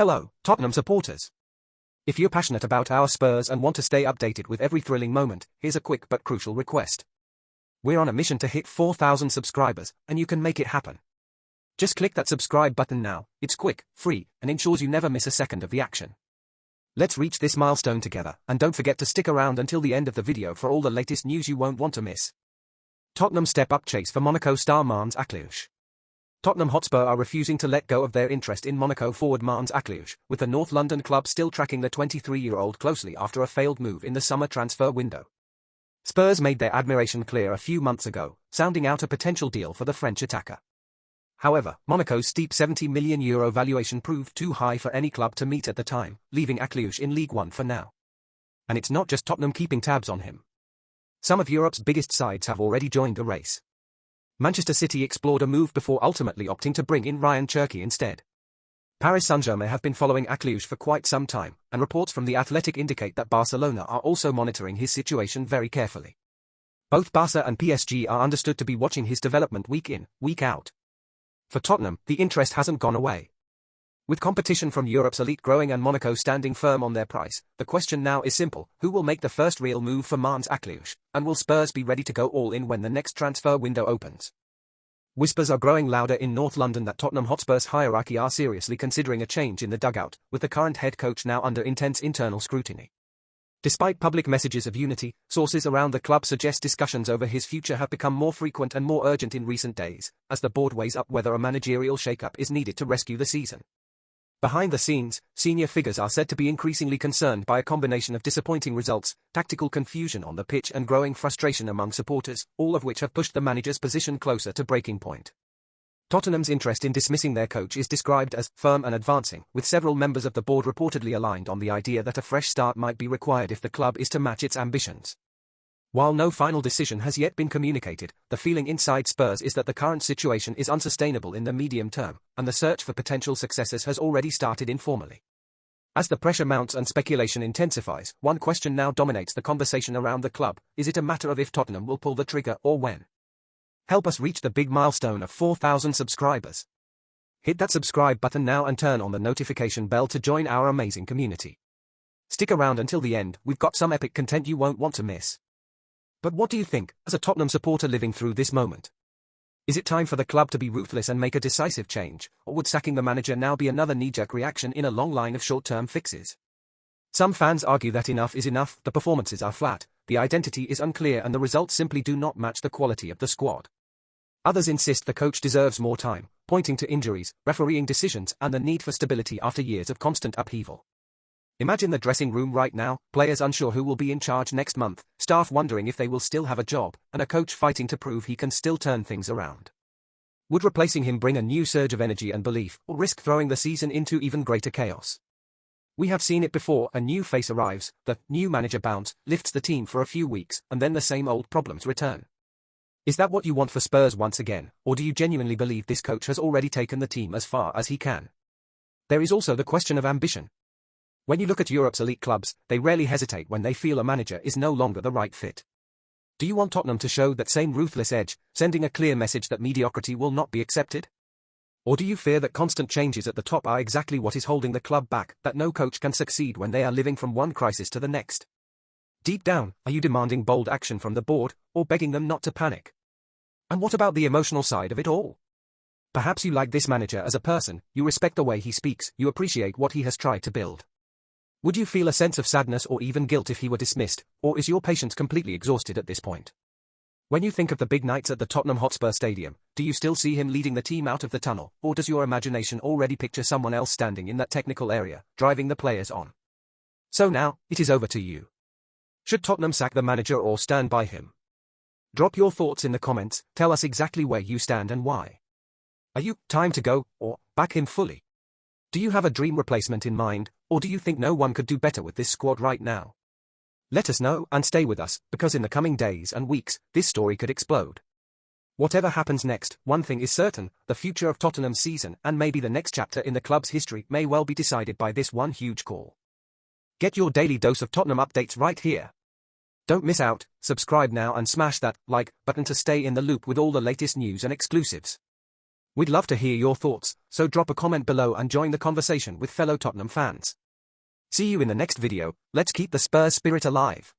Hello, Tottenham supporters. If you're passionate about our Spurs and want to stay updated with every thrilling moment, here's a quick but crucial request. We're on a mission to hit 4,000 subscribers, and you can make it happen. Just click that subscribe button now. It's quick, free, and ensures you never miss a second of the action. Let's reach this milestone together, and don't forget to stick around until the end of the video for all the latest news you won't want to miss. Tottenham step up chase for Monaco star Mulls. Tottenham Hotspur are refusing to let go of their interest in Monaco forward Mulls, with the North London club still tracking the 23-year-old closely after a failed move in the summer transfer window. Spurs made their admiration clear a few months ago, sounding out a potential deal for the French attacker. However, Monaco's steep €70 million valuation proved too high for any club to meet at the time, leaving in League One for now. And it's not just Tottenham keeping tabs on him. Some of Europe's biggest sides have already joined the race. Manchester City explored a move before ultimately opting to bring in Ryan Cherki instead. Paris Saint-Germain have been following for quite some time, and reports from The Athletic indicate that Barcelona are also monitoring his situation very carefully. Both Barca and PSG are understood to be watching his development week in, week out. For Tottenham, the interest hasn't gone away. With competition from Europe's elite growing and Monaco standing firm on their price, the question now is simple: who will make the first real move for Mulls, and will Spurs be ready to go all in when the next transfer window opens? Whispers are growing louder in North London that Tottenham Hotspur's hierarchy are seriously considering a change in the dugout, with the current head coach now under intense internal scrutiny. Despite public messages of unity, sources around the club suggest discussions over his future have become more frequent and more urgent in recent days, as the board weighs up whether a managerial shake-up is needed to rescue the season. Behind the scenes, senior figures are said to be increasingly concerned by a combination of disappointing results, tactical confusion on the pitch and growing frustration among supporters, all of which have pushed the manager's position closer to breaking point. Tottenham's interest in dismissing their coach is described as firm and advancing, with several members of the board reportedly aligned on the idea that a fresh start might be required if the club is to match its ambitions. While no final decision has yet been communicated, the feeling inside Spurs is that the current situation is unsustainable in the medium term, and the search for potential successors has already started informally. As the pressure mounts and speculation intensifies, one question now dominates the conversation around the club: is it a matter of if Tottenham will pull the trigger or when? Help us reach the big milestone of 4,000 subscribers. Hit that subscribe button now and turn on the notification bell to join our amazing community. Stick around until the end, we've got some epic content you won't want to miss. But what do you think, as a Tottenham supporter living through this moment? Is it time for the club to be ruthless and make a decisive change, or would sacking the manager now be another knee-jerk reaction in a long line of short-term fixes? Some fans argue that enough is enough, the performances are flat, the identity is unclear and the results simply do not match the quality of the squad. Others insist the coach deserves more time, pointing to injuries, refereeing decisions and the need for stability after years of constant upheaval. Imagine the dressing room right now, players unsure who will be in charge next month, staff wondering if they will still have a job, and a coach fighting to prove he can still turn things around. Would replacing him bring a new surge of energy and belief, or risk throwing the season into even greater chaos? We have seen it before: a new face arrives, the new manager bounce, lifts the team for a few weeks, and then the same old problems return. Is that what you want for Spurs once again, or do you genuinely believe this coach has already taken the team as far as he can? There is also the question of ambition. When you look at Europe's elite clubs, they rarely hesitate when they feel a manager is no longer the right fit. Do you want Tottenham to show that same ruthless edge, sending a clear message that mediocrity will not be accepted? Or do you fear that constant changes at the top are exactly what is holding the club back, that no coach can succeed when they are living from one crisis to the next? Deep down, are you demanding bold action from the board, or begging them not to panic? And what about the emotional side of it all? Perhaps you like this manager as a person, you respect the way he speaks, you appreciate what he has tried to build. Would you feel a sense of sadness or even guilt if he were dismissed, or is your patience completely exhausted at this point? When you think of the big nights at the Tottenham Hotspur Stadium, do you still see him leading the team out of the tunnel, or does your imagination already picture someone else standing in that technical area, driving the players on? So now, it is over to you. Should Tottenham sack the manager or stand by him? Drop your thoughts in the comments, tell us exactly where you stand and why. Are you time to go, or back him fully? Do you have a dream replacement in mind, or do you think no one could do better with this squad right now? Let us know and stay with us, because in the coming days and weeks, this story could explode. Whatever happens next, one thing is certain: the future of Tottenham's season and maybe the next chapter in the club's history may well be decided by this one huge call. Get your daily dose of Tottenham updates right here. Don't miss out, subscribe now and smash that like button to stay in the loop with all the latest news and exclusives. We'd love to hear your thoughts, so drop a comment below and join the conversation with fellow Tottenham fans. See you in the next video. Let's keep the Spurs spirit alive.